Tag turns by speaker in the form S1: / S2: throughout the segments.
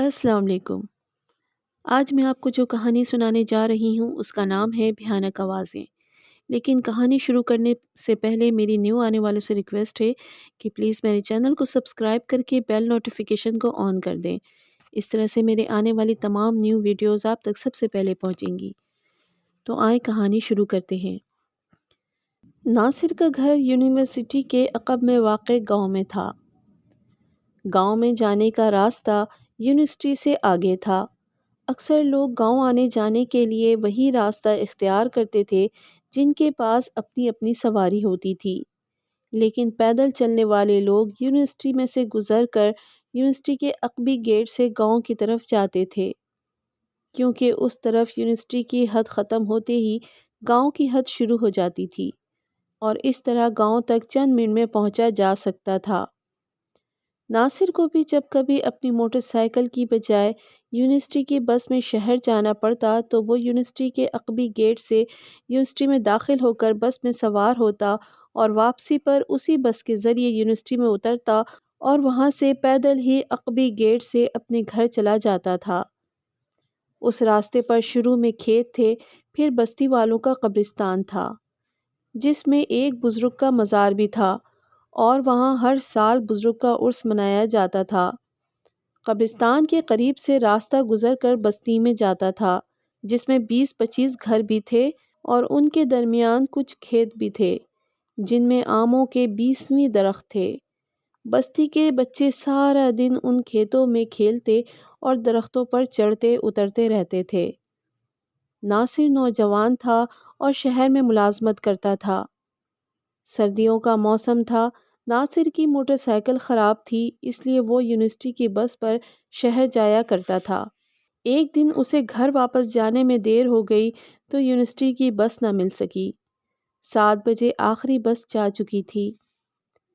S1: السلام علیکم۔ آج میں آپ کو جو کہانی سنانے جا رہی ہوں اس کا نام ہے بھیانک آوازیں۔ لیکن کہانی شروع کرنے سے پہلے میری نیو آنے والوں سے ریکویسٹ ہے کہ پلیز میرے چینل کو سبسکرائب کر کے بیل نوٹیفیکیشن کو آن کر دیں۔ اس طرح سے میرے آنے والی تمام نیو ویڈیوز آپ تک سب سے پہلے پہنچیں گی۔ تو آئیں کہانی شروع کرتے ہیں۔ ناصر کا گھر یونیورسٹی کے عقب میں واقع گاؤں میں تھا۔ گاؤں میں جانے کا راستہ یونیورسٹی سے آگے تھا۔ اکثر لوگ گاؤں آنے جانے کے لیے وہی راستہ اختیار کرتے تھے جن کے پاس اپنی اپنی سواری ہوتی تھی، لیکن پیدل چلنے والے لوگ یونیورسٹی میں سے گزر کر یونیورسٹی کے عقبی گیٹ سے گاؤں کی طرف جاتے تھے، کیونکہ اس طرف یونیورسٹی کی حد ختم ہوتے ہی گاؤں کی حد شروع ہو جاتی تھی اور اس طرح گاؤں تک چند منٹ میں پہنچا جا سکتا تھا۔ ناصر کو بھی جب کبھی اپنی موٹر سائیکل کی بجائے یونیورسٹی کی بس میں شہر جانا پڑتا تو وہ یونیورسٹی کے عقبی گیٹ سے یونیورسٹی میں داخل ہو کر بس میں سوار ہوتا اور واپسی پر اسی بس کے ذریعے یونیورسٹی میں اترتا اور وہاں سے پیدل ہی عقبی گیٹ سے اپنے گھر چلا جاتا تھا۔ اس راستے پر شروع میں کھیت تھے، پھر بستی والوں کا قبرستان تھا جس میں ایک بزرگ کا مزار بھی تھا اور وہاں ہر سال بزرگ کا عرس منایا جاتا تھا۔ قبرستان کے قریب سے راستہ گزر کر بستی میں جاتا تھا جس میں 20-25 گھر بھی تھے اور ان کے درمیان کچھ کھیت بھی تھے جن میں آموں کے 20 درخت تھے۔ بستی کے بچے سارا دن ان کھیتوں میں کھیلتے اور درختوں پر چڑھتے اترتے رہتے تھے۔ ناصر نوجوان تھا اور شہر میں ملازمت کرتا تھا۔ سردیوں کا موسم تھا، ناصر کی موٹر سائیکل خراب تھی، اس لیے وہ یونیورسٹی کی بس پر شہر جایا کرتا تھا۔ ایک دن اسے گھر واپس جانے میں دیر ہو گئی تو یونیورسٹی کی بس نہ مل سکی۔ 7 بجے آخری بس جا چکی تھی۔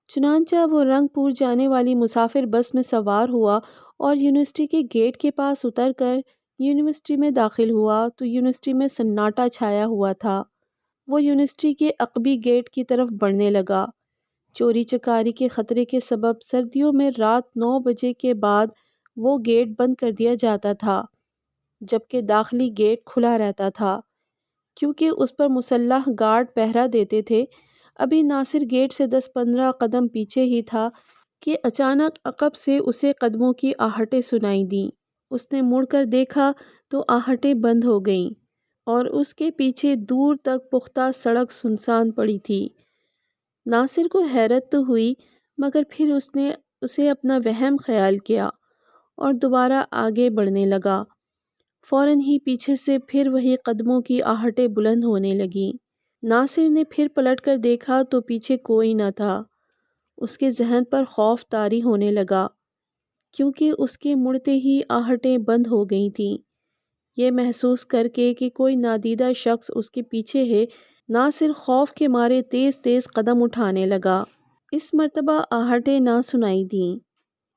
S1: چنانچہ وہ رنگ پور جانے والی مسافر بس میں سوار ہوا اور یونیورسٹی کے گیٹ کے پاس اتر کر یونیورسٹی میں داخل ہوا تو یونیورسٹی میں سناٹا چھایا ہوا تھا۔ وہ یونیورسٹی کے عقبی گیٹ کی طرف بڑھنے لگا۔ چوری چکاری کے خطرے کے سبب سردیوں میں رات 9 بجے کے بعد وہ گیٹ بند کر دیا جاتا تھا، جبکہ داخلی گیٹ کھلا رہتا تھا کیونکہ اس پر مسلح گارڈ پہرا دیتے تھے۔ ابھی ناصر گیٹ سے 10-15 قدم پیچھے ہی تھا کہ اچانک عقب سے اسے قدموں کی آہٹیں سنائی دیں۔ اس نے مڑ کر دیکھا تو آہٹیں بند ہو گئیں اور اس کے پیچھے دور تک پختہ سڑک سنسان پڑی تھی۔ ناصر کو حیرت تو ہوئی، مگر پھر اس نے اسے اپنا وہم خیال کیا اور دوبارہ آگے بڑھنے لگا۔ فوراً ہی پیچھے سے پھر وہی قدموں کی آہٹیں بلند ہونے لگیں۔ ناصر نے پھر پلٹ کر دیکھا تو پیچھے کوئی نہ تھا۔ اس کے ذہن پر خوف طاری ہونے لگا کیونکہ اس کے مڑتے ہی آہٹیں بند ہو گئی تھیں۔ یہ محسوس کر کے کہ کوئی نادیدہ شخص اس کے پیچھے ہے، ناصر خوف کے مارے تیز تیز قدم اٹھانے لگا۔ اس مرتبہ آہٹیں نہ سنائی دیں۔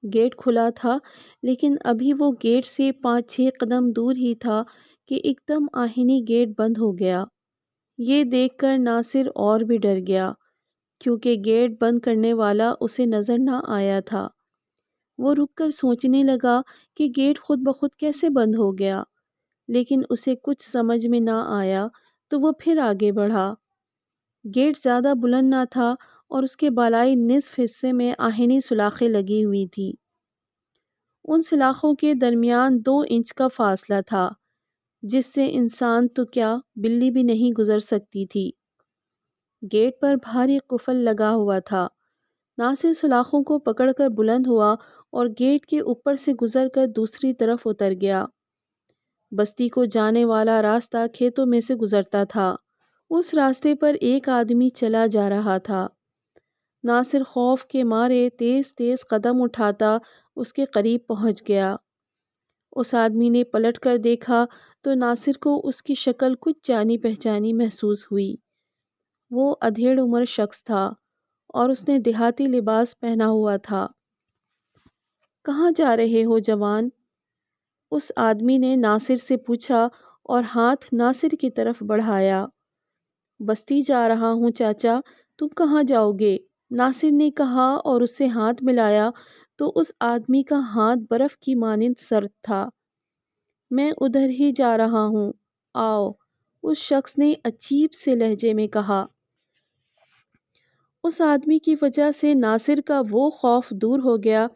S1: گیٹ کھلا تھا، لیکن ابھی وہ گیٹ سے 5-6 قدم دور ہی تھا کہ ایک دم آہنی گیٹ بند ہو گیا۔ یہ دیکھ کر ناصر اور بھی ڈر گیا کیونکہ گیٹ بند کرنے والا اسے نظر نہ آیا تھا۔ وہ رک کر سوچنے لگا کہ گیٹ خود بخود کیسے بند ہو گیا، لیکن اسے کچھ سمجھ میں نہ آیا تو وہ پھر آگے بڑھا۔ گیٹ زیادہ بلند نہ تھا اور اس کے بالائی نصف حصے میں آہنی سلاخیں لگی ہوئی تھی۔ ان سلاخوں کے درمیان 2 انچ کا فاصلہ تھا جس سے انسان تو کیا بلی بھی نہیں گزر سکتی تھی۔ گیٹ پر بھاری قفل لگا ہوا تھا۔ ناصر سلاخوں کو پکڑ کر بلند ہوا اور گیٹ کے اوپر سے گزر کر دوسری طرف اتر گیا۔ بستی کو جانے والا راستہ کھیتوں میں سے گزرتا تھا۔ اس راستے پر ایک آدمی چلا جا رہا تھا۔ ناصر خوف کے مارے تیز تیز قدم اٹھاتا اس کے قریب پہنچ گیا۔ اس آدمی نے پلٹ کر دیکھا تو ناصر کو اس کی شکل کچھ جانی پہچانی محسوس ہوئی۔ وہ ادھیڑ عمر شخص تھا اور اس نے دیہاتی لباس پہنا ہوا تھا۔ "کہاں جا رہے ہو جوان؟" اس آدمی نے ناصر سے پوچھا اور ہاتھ ناصر کی طرف بڑھایا۔ "بستی جا رہا ہوں چاچا، تم کہاں جاؤ گے؟" ناصر نے کہا اور اس سے ہاتھ ملایا تو اس آدمی کا ہاتھ برف کی مانند سرد تھا۔ میں ادھر ہی جا رہا ہوں، آؤ، اس شخص نے عجیب سے لہجے میں کہا۔ اس آدمی کی وجہ سے ناصر کا وہ خوف دور ہو گیا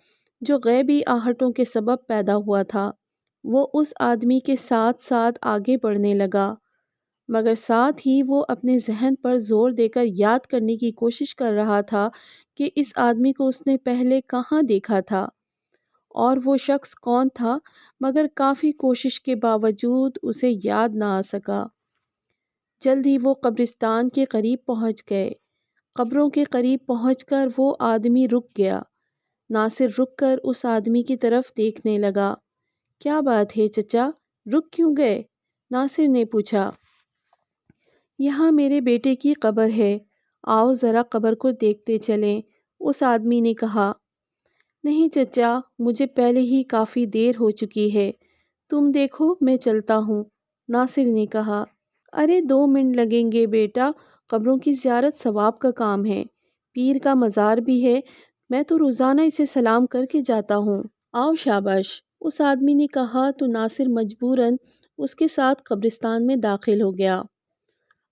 S1: جو غیبی آہٹوں کے سبب پیدا ہوا تھا۔ وہ اس آدمی کے ساتھ ساتھ آگے بڑھنے لگا، مگر ساتھ ہی وہ اپنے ذہن پر زور دے کر یاد کرنے کی کوشش کر رہا تھا کہ اس آدمی کو اس نے پہلے کہاں دیکھا تھا اور وہ شخص کون تھا، مگر کافی کوشش کے باوجود اسے یاد نہ آ سکا۔ جلد ہی وہ قبرستان کے قریب پہنچ گئے۔ قبروں کے قریب پہنچ کر وہ آدمی رک گیا۔ ناصر رک کر اس آدمی کی طرف دیکھنے لگا۔ کیا بات ہے چچا، رک کیوں گئے؟ ناصر نے پوچھا۔ یہاں میرے بیٹے کی قبر ہے، آؤ ذرا قبر کو دیکھتے چلیں، اس آدمی نے کہا۔ نہیں چچا، مجھے پہلے ہی کافی دیر ہو چکی ہے، تم دیکھو میں چلتا ہوں، ناصر نے کہا۔ ارے 2 منٹ لگیں گے بیٹا، قبروں کی زیارت ثواب کا کام ہے، پیر کا مزار بھی ہے، میں تو روزانہ اسے سلام کر کے جاتا ہوں، آؤ شاباش، اس آدمی نے کہا تو ناصر مجبوراً اس کے ساتھ قبرستان میں داخل ہو گیا۔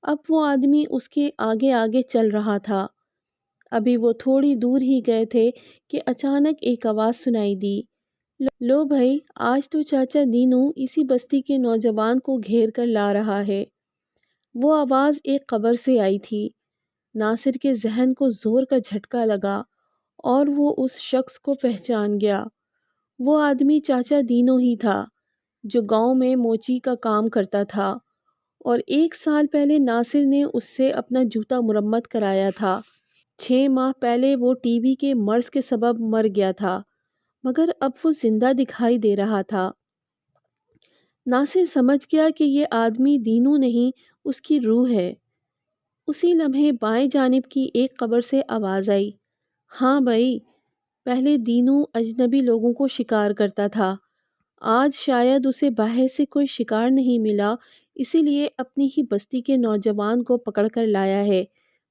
S1: اب وہ آدمی اس کے آگے آگے چل رہا تھا۔ ابھی وہ تھوڑی دور ہی گئے تھے کہ اچانک ایک آواز سنائی دی۔ لو بھائی، آج تو چاچا دینو اسی بستی کے نوجوان کو گھیر کر لا رہا ہے۔ وہ آواز ایک قبر سے آئی تھی۔ ناصر کے ذہن کو زور کا جھٹکا لگا اور وہ اس شخص کو پہچان گیا۔ وہ آدمی چاچا دینو ہی تھا جو گاؤں میں موچی کا کام کرتا تھا اور 1 سال پہلے ناصر نے اس سے اپنا جوتا مرمت کرایا تھا۔ 6 ماہ پہلے وہ ٹی بی کے مرض کے سبب مر گیا تھا، مگر اب وہ زندہ دکھائی دے رہا تھا۔ ناصر سمجھ گیا کہ یہ آدمی دینو نہیں، اس کی روح ہے۔ اسی لمحے بائیں جانب کی ایک قبر سے آواز آئی۔ ہاں بھائی، پہلے دینو اجنبی لوگوں کو شکار کرتا تھا، آج شاید اسے باہر سے کوئی شکار نہیں ملا، اسی لیے اپنی ہی بستی کے نوجوان کو پکڑ کر لایا ہے،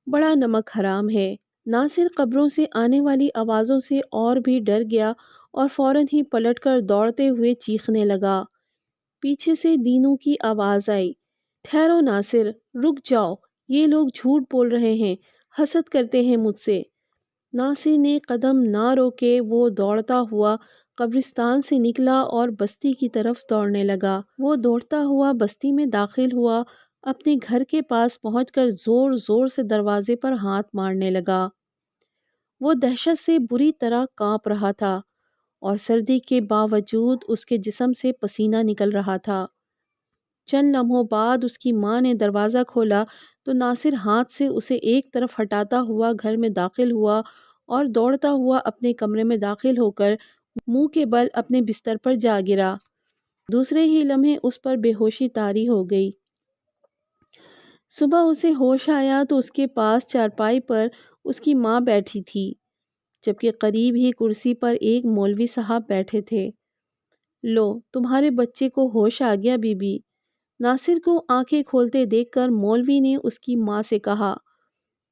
S1: بڑا نمک حرام ہے۔ ناصر قبروں سے آنے والی آوازوں سے اور بھی ڈر گیا اور فوراً ہی پلٹ کر دوڑتے ہوئے چیخنے لگا۔ پیچھے سے دینو کی آواز آئی۔ ٹھہرو ناصر، رک جاؤ، یہ لوگ جھوٹ بول رہے ہیں، حسد کرتے ہیں مجھ سے۔ ناصر نے قدم نہ روکے، وہ دوڑتا ہوا قبرستان سے نکلا اور بستی کی طرف دوڑنے لگا۔ وہ دوڑتا ہوا بستی میں داخل ہوا، اپنے گھر کے پاس پہنچ کر زور زور سے دروازے پر ہاتھ مارنے لگا۔ وہ دہشت سے بری طرح کانپ رہا تھا اور سردی کے باوجود اس کے جسم سے پسینہ نکل رہا تھا۔ چند لمحوں بعد اس کی ماں نے دروازہ کھولا تو ناصر ہاتھ سے اسے ایک طرف ہٹاتا ہوا گھر میں داخل ہوا اور دوڑتا ہوا اپنے کمرے میں داخل ہو کر منہ کے بل اپنے بستر پر جا گرا۔ دوسرے ہی لمحے اس پر بے ہوشی طاری ہو گئی۔ صبح اسے ہوش آیا تو اس کے پاس چارپائی پر اس کی ماں بیٹھی تھی، جبکہ قریب ہی کرسی پر ایک مولوی صاحب بیٹھے تھے۔ لو، تمہارے بچے کو ہوش آ گیا بی بی، ناصر کو آنکھیں کھولتے دیکھ کر مولوی نے اس کی ماں سے کہا۔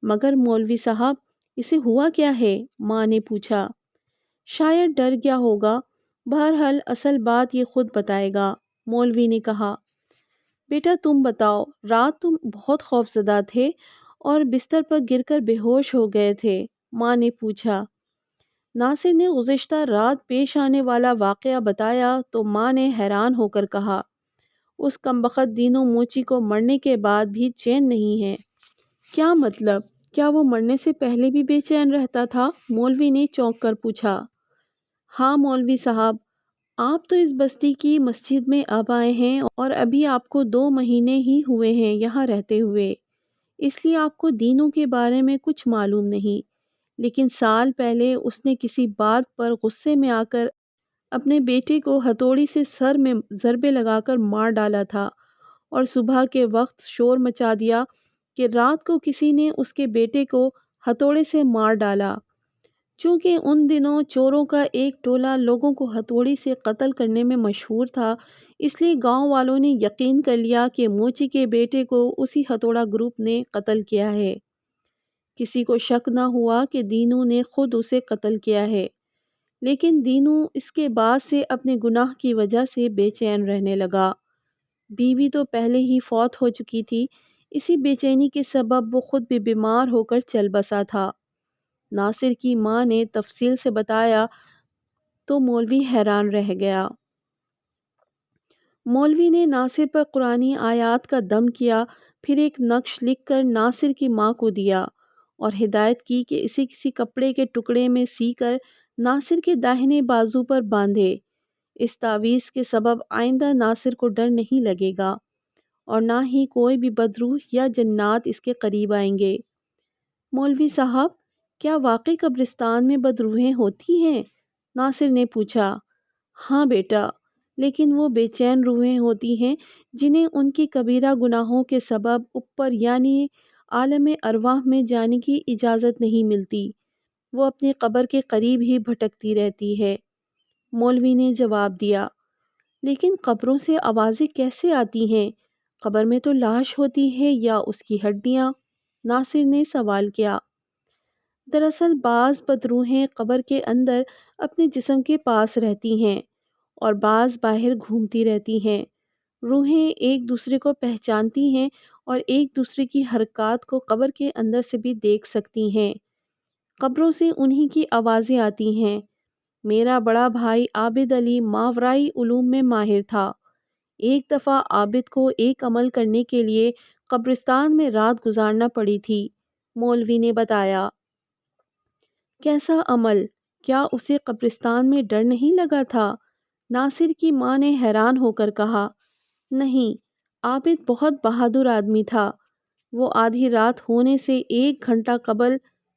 S1: مگر مولوی صاحب، اسے ہوا کیا ہے؟ ماں نے پوچھا۔ شاید ڈر گیا ہوگا، بہرحال اصل بات یہ خود بتائے گا، مولوی نے کہا۔ بیٹا تم بتاؤ، رات تم بہت خوفزدہ تھے اور بستر پر گر کر بے ہوش ہو گئے تھے، ماں نے پوچھا۔ ناصر نے گزشتہ رات پیش آنے والا واقعہ بتایا تو ماں نے حیران ہو کر کہا، اس کمبخت دینو موچی کو مرنے کے بعد بھی چین نہیں ہے۔ کیا مطلب؟ کیا وہ مرنے سے پہلے بھی بے چین رہتا تھا؟ مولوی نے چونک کر پوچھا۔ ہاں مولوی صاحب، آپ تو اس بستی کی مسجد میں اب آئے ہیں اور ابھی آپ کو 2 مہینے ہی ہوئے ہیں یہاں رہتے ہوئے، اس لیے آپ کو دینوں کے بارے میں کچھ معلوم نہیں، لیکن سال پہلے اس نے کسی بات پر غصے میں آ کر اپنے بیٹے کو ہتھوڑی سے سر میں ضربے لگا کر مار ڈالا تھا اور صبح کے وقت شور مچا دیا کہ رات کو کسی نے اس کے بیٹے کو ہتھوڑے سے مار ڈالا۔ چونکہ ان دنوں چوروں کا ایک ٹولہ لوگوں کو ہتھوڑی سے قتل کرنے میں مشہور تھا، اس لیے گاؤں والوں نے یقین کر لیا کہ موچی کے بیٹے کو اسی ہتھوڑا گروپ نے قتل کیا ہے۔ کسی کو شک نہ ہوا کہ دینو نے خود اسے قتل کیا ہے، لیکن دینو اس کے بعد سے اپنے گناہ کی وجہ سے بے چین رہنے لگا۔ بیوی تو پہلے ہی فوت ہو چکی تھی، اسی بے چینی کے سبب وہ خود بھی بیمار ہو کر چل بسا تھا۔ ناصر کی ماں نے تفصیل سے بتایا تو مولوی حیران رہ گیا۔ مولوی نے ناصر پر قرآنی آیات کا دم کیا، پھر ایک نقش لکھ کر ناصر کی ماں کو دیا اور ہدایت کی کہ اسے کسی کپڑے کے ٹکڑے میں سی کر ناصر کے داہنے بازو پر باندھے۔ اس تعویذ کے سبب آئندہ ناصر کو ڈر نہیں لگے گا اور نہ ہی کوئی بھی بدروح یا جنات اس کے قریب آئیں گے۔ مولوی صاحب، کیا واقعی قبرستان میں بدروحیں ہوتی ہیں؟ ناصر نے پوچھا۔ ہاں بیٹا، لیکن وہ بے چین روحیں ہوتی ہیں جنہیں ان کی کبیرہ گناہوں کے سبب اوپر یعنی عالم ارواح میں جانے کی اجازت نہیں ملتی۔ وہ اپنی قبر کے قریب ہی بھٹکتی رہتی ہے، مولوی نے جواب دیا۔ لیکن قبروں سے آوازیں کیسے آتی ہیں؟ قبر میں تو لاش ہوتی ہے یا اس کی ہڈیاں؟ ناصر نے سوال کیا۔ دراصل بعض بدروحیں قبر کے اندر اپنے جسم کے پاس رہتی ہیں اور بعض باہر گھومتی رہتی ہیں۔ روحیں ایک دوسرے کو پہچانتی ہیں اور ایک دوسرے کی حرکات کو قبر کے اندر سے بھی دیکھ سکتی ہیں۔ قبروں سے انہی کی آوازیں آتی ہیں۔ میرا بڑا بھائی عابد علی ماورائی علوم میں ماہر تھا۔ ایک دفعہ عابد کو ایک عمل کرنے کے لیے قبرستان میں رات گزارنا پڑی تھی، مولوی نے بتایا۔ کیسا عمل؟ کیا اسے قبرستان میں ڈر نہیں لگا تھا؟ ناصر کی ماں نے حیران ہو کر کہا۔ نہیں، عابد بہت بہادر آدمی تھا۔ وہ آدھی رات ہونے سے 1 گھنٹہ قبل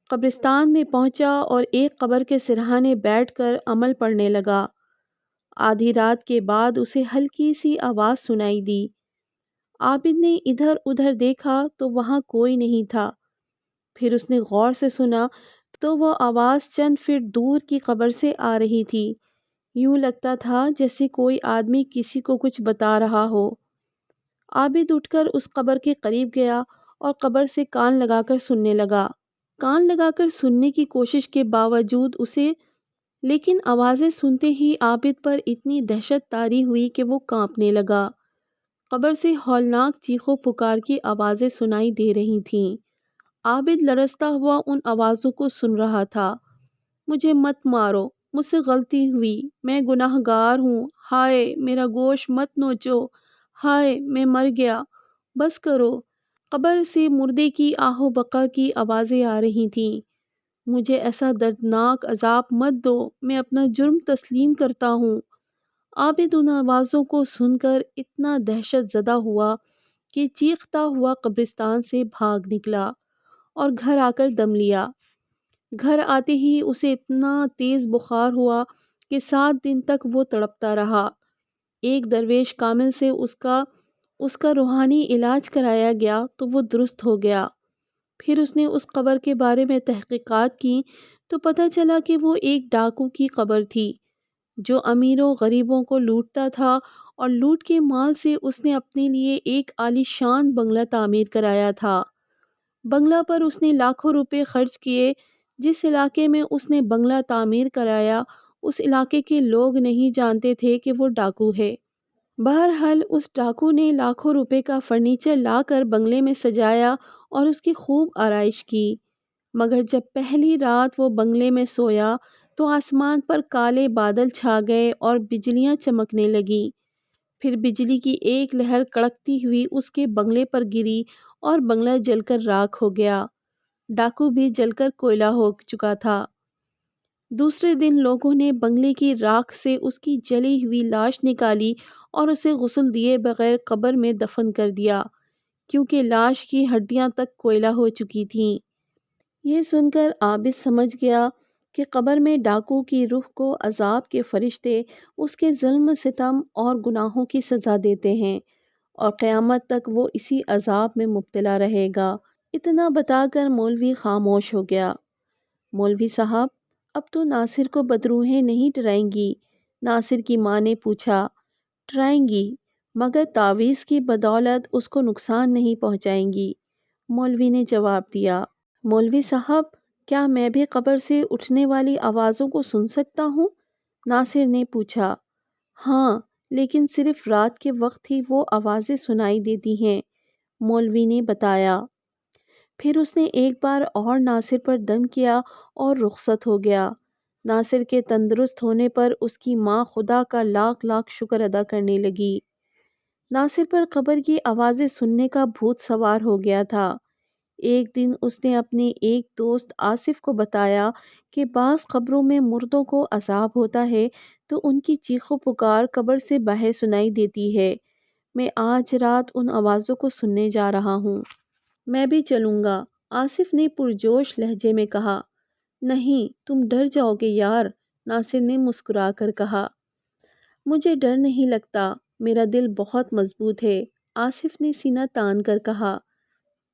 S1: قبرستان میں پہنچا اور ایک قبر کے سرہانے بیٹھ کر عمل پڑھنے لگا۔ آدھی رات کے بعد اسے ہلکی سی آواز سنائی دی۔ عابد نے ادھر ادھر دیکھا تو وہاں کوئی نہیں تھا۔ پھر اس نے غور سے سنا تو وہ آواز چند فٹ دور کی قبر سے آ رہی تھی۔ یوں لگتا تھا جیسے کوئی آدمی کسی کو کچھ بتا رہا ہو۔ عابد اٹھ کر اس قبر کے قریب گیا اور قبر سے کان لگا کر سننے لگا۔ کان لگا کر سننے کی کوشش کے باوجود اسے لیکن آوازیں سنتے ہی عابد پر اتنی دہشت طاری ہوئی کہ وہ کانپنے لگا۔ قبر سے ہولناک چیخو پکار کی آوازیں سنائی دے رہی تھیں۔ عابد لرزتا ہوا ان آوازوں کو سن رہا تھا۔ مجھے مت مارو، مجھ سے غلطی ہوئی، میں گناہ گار ہوں، ہائے میرا گوشت مت نوچو، ہائے میں مر گیا، بس کرو۔ قبر سے مردے کی آہ و بقا کی آوازیں آ رہی تھیں۔ مجھے ایسا دردناک عذاب مت دو، میں اپنا جرم تسلیم کرتا ہوں۔ عابد ان آوازوں کو سن کر اتنا دہشت زدہ ہوا کہ چیختا ہوا قبرستان سے بھاگ نکلا اور گھر آ کر دم لیا۔ گھر آتے ہی اسے اتنا تیز بخار ہوا کہ 7 دن تک وہ تڑپتا رہا۔ ایک درویش کامل سے اس کا روحانی علاج کرایا گیا تو وہ درست ہو گیا۔ پھر اس نے اس قبر کے بارے میں تحقیقات کی تو پتہ چلا کہ وہ ایک ڈاکو کی قبر تھی جو امیروں غریبوں کو لوٹتا تھا، اور لوٹ کے مال سے اس نے اپنے لیے ایک عالی شان بنگلہ تعمیر کرایا تھا۔ بنگلہ پر اس نے لاکھوں روپے خرچ کیے۔ جس علاقے میں اس نے بنگلہ تعمیر کرایا اس علاقے کے لوگ نہیں جانتے تھے کہ وہ ڈاکو ہے۔ بہرحال اس ڈاکو نے لاکھوں روپے کا فرنیچر لا کر بنگلے میں سجایا اور اس کی خوب آرائش کی، مگر جب پہلی رات وہ بنگلے میں سویا تو آسمان پر کالے بادل چھا گئے اور بجلیاں چمکنے لگیں۔ پھر بجلی کی ایک لہر کڑکتی ہوئی اس کے بنگلے پر گری اور بنگلہ جل کر راکھ ہو گیا۔ ڈاکو بھی جل کر کوئلہ ہو چکا تھا۔ دوسرے دن لوگوں نے بنگلے کی راکھ سے اس کی جلی ہوئی لاش نکالی اور اسے غسل دیے بغیر قبر میں دفن کر دیا، کیونکہ لاش کی ہڈیاں تک کوئلہ ہو چکی تھیں۔ یہ سن کر عابد سمجھ گیا کہ قبر میں ڈاکو کی روح کو عذاب کے فرشتے اس کے ظلم ستم اور گناہوں کی سزا دیتے ہیں اور قیامت تک وہ اسی عذاب میں مبتلا رہے گا۔ اتنا بتا کر مولوی خاموش ہو گیا۔ مولوی صاحب، اب تو ناصر کو بدروحیں نہیں ڈرائیں گی؟ ناصر کی ماں نے پوچھا۔ ڈرائیں گی، مگر تعویذ کی بدولت اس کو نقصان نہیں پہنچائیں گی، مولوی نے جواب دیا۔ مولوی صاحب، کیا میں بھی قبر سے اٹھنے والی آوازوں کو سن سکتا ہوں؟ ناصر نے پوچھا۔ ہاں، لیکن صرف رات کے وقت ہی وہ آوازیں سنائی دیتی ہیں، مولوی نے بتایا۔ پھر اس نے ایک بار اور ناصر پر دم کیا اور رخصت ہو گیا۔ ناصر کے تندرست ہونے پر اس کی ماں خدا کا لاکھ لاکھ شکر ادا کرنے لگی۔ ناصر پر قبر کی آوازیں سننے کا بھوت سوار ہو گیا تھا۔ ایک دن اس نے اپنے ایک دوست آصف کو بتایا کہ بعض قبروں میں مردوں کو عذاب ہوتا ہے تو ان کی چیخ و پکار قبر سے باہر سنائی دیتی ہے۔ میں آج رات ان آوازوں کو سننے جا رہا ہوں۔ میں بھی چلوں گا، آصف نے پرجوش لہجے میں کہا۔ نہیں، تم ڈر جاؤ گے یار، ناصر نے مسکرا کر کہا۔ مجھے ڈر نہیں لگتا، میرا دل بہت مضبوط ہے، آصف نے سینہ تان کر کہا۔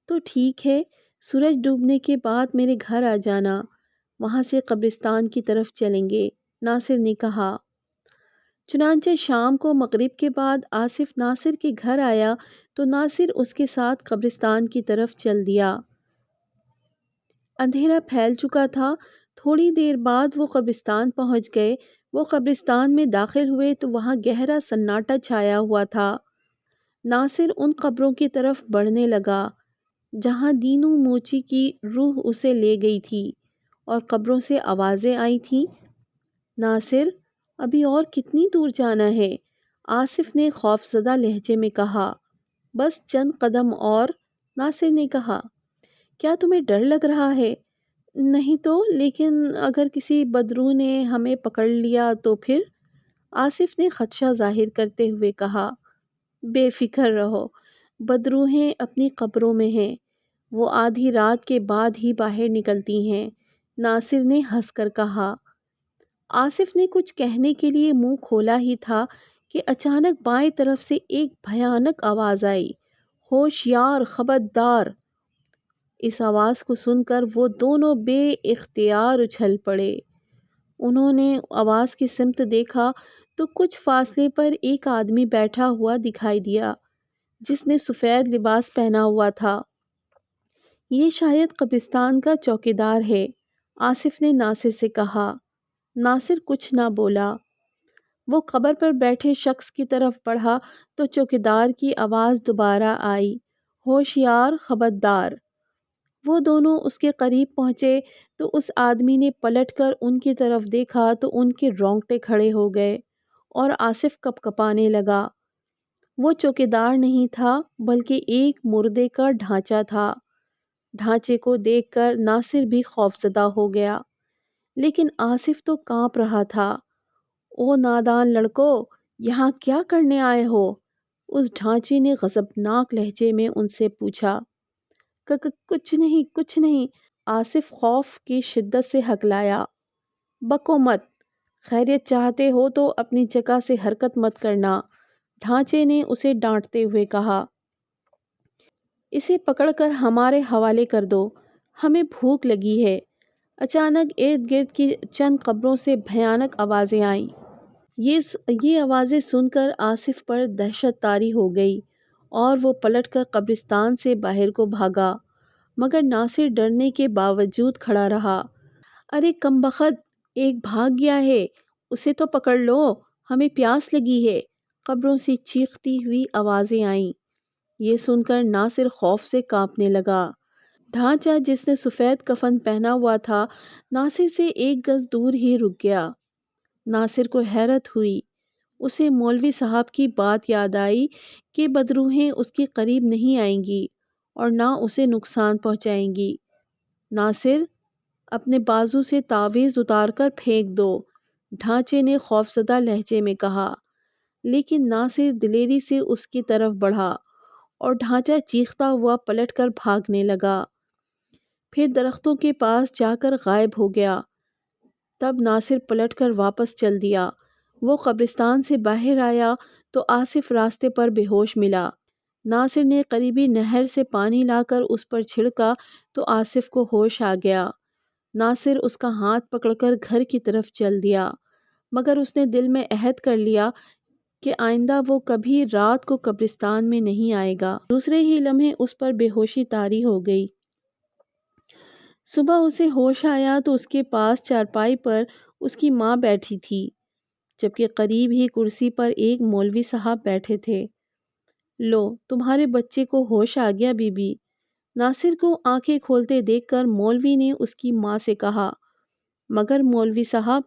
S1: تو ٹھیک ہے، سورج ڈوبنے کے بعد میرے گھر آ جانا، وہاں سے قبرستان کی طرف چلیں گے، ناصر نے کہا۔ چنانچہ شام کو مغرب کے بعد آصف ناصر کے گھر آیا تو ناصر اس کے ساتھ قبرستان کی طرف چل دیا۔ اندھیرا پھیل چکا تھا۔ تھوڑی دیر بعد وہ قبرستان پہنچ گئے۔ وہ قبرستان میں داخل ہوئے تو وہاں گہرا سناٹا چھایا ہوا تھا۔ ناصر ان قبروں کی طرف بڑھنے لگا جہاں دینو موچی کی روح اسے لے گئی تھی اور قبروں سے آوازیں آئی تھیں۔ ناصر، ابھی اور کتنی دور جانا ہے؟ آصف نے خوفزدہ لہجے میں کہا۔ بس چند قدم اور، ناصر نے کہا۔ کیا تمہیں ڈر لگ رہا ہے؟ نہیں تو، لیکن اگر کسی بدروح نے ہمیں پکڑ لیا تو پھر؟ آصف نے خدشہ ظاہر کرتے ہوئے کہا۔ بے فکر رہو، بدروحیں اپنی قبروں میں ہیں، وہ آدھی رات کے بعد ہی باہر نکلتی ہیں، ناصر نے ہنس کر کہا۔ آصف نے کچھ کہنے کے لیے منہ کھولا ہی تھا کہ اچانک بائیں طرف سے ایک بھیانک آواز آئی، ہوشیار، خبردار! اس آواز کو سن کر وہ دونوں بے اختیار اچھل پڑے۔ انہوں نے آواز کی سمت دیکھا تو کچھ فاصلے پر ایک آدمی بیٹھا ہوا دکھائی دیا جس نے سفید لباس پہنا ہوا تھا۔ یہ شاید قبرستان کا چوکیدار ہے، آصف نے ناصر سے کہا۔ ناصر کچھ نہ بولا۔ وہ قبر پر بیٹھے شخص کی طرف بڑھا تو چوکیدار کی آواز دوبارہ آئی، ہوشیار، خبردار! وہ دونوں اس کے قریب پہنچے تو اس آدمی نے پلٹ کر ان کی طرف دیکھا تو ان کے رونگٹے کھڑے ہو گئے اور آصف کپکپانے لگا۔ وہ چوکیدار نہیں تھا بلکہ ایک مردے کا ڈھانچہ تھا۔ ڈھانچے کو دیکھ کر ناصر بھی خوفزدہ ہو گیا، لیکن آصف تو کانپ رہا تھا۔ او نادان لڑکو، یہاں کیا کرنے آئے ہو؟ اس ڈھانچے نے غضبناک لہجے میں ان سے پوچھا۔ کچھ نہیں، کچھ نہیں، آصف خوف کی شدت سے ہکلایا۔ بکو مت، خیریت چاہتے ہو تو اپنی جگہ سے حرکت مت کرنا، ڈھانچے نے اسے ڈانٹتے ہوئے کہا۔ اسے پکڑ کر ہمارے حوالے کر دو، ہمیں بھوک لگی ہے۔ اچانک ارد گرد کی چند قبروں سے بھیانک آوازیں آئیں۔ یہ آوازیں سن کر آصف پر دہشت طاری ہو گئی اور وہ پلٹ کر قبرستان سے باہر کو بھاگا، مگر ناصر ڈرنے کے باوجود کھڑا رہا۔ ارے کم بخت، ایک بھاگ گیا ہے، اسے تو پکڑ لو، ہمیں پیاس لگی ہے، قبروں سے چیختی ہوئی آوازیں آئیں۔ یہ سن کر ناصر خوف سے کانپنے لگا۔ ڈھانچہ جس نے سفید کفن پہنا ہوا تھا ناصر سے ایک گز دور ہی رک گیا۔ ناصر کو حیرت ہوئی۔ اسے مولوی صاحب کی بات یاد آئی کہ بدروحیں اس کے قریب نہیں آئیں گی اور نہ اسے نقصان پہنچائیں گی۔ ناصر، اپنے بازو سے تعویذ اتار کر پھینک دو، ڈھانچے نے خوفزدہ لہجے میں کہا، لیکن ناصر دلیری سے اس کی طرف بڑھا اور ڈھانچہ چیختا ہوا پلٹ کر بھاگنے لگا، پھر درختوں کے پاس جا کر غائب ہو گیا۔ تب ناصر پلٹ کر واپس چل دیا۔ وہ قبرستان سے باہر آیا تو آصف راستے پر بے ہوش ملا۔ ناصر نے قریبی نہر سے پانی لا کر اس پر چھڑکا تو آصف کو ہوش آ گیا۔ ناصر اس کا ہاتھ پکڑ کر گھر کی طرف چل دیا، مگر اس نے دل میں عہد کر لیا کہ آئندہ وہ کبھی رات کو قبرستان میں نہیں آئے گا۔ دوسرے ہی لمحے اس پر بے ہوشی طاری ہو گئی۔ صبح اسے ہوش آیا تو اس کے پاس چارپائی پر اس کی ماں بیٹھی تھی، جبکہ قریب ہی کرسی پر ایک مولوی صاحب بیٹھے تھے۔ لو، تمہارے بچے کو ہوش آ گیا بی بی۔ ناصر کو آنکھیں کھولتے دیکھ کر مولوی نے اس کی ماں سے کہا۔ مگر مولوی صاحب،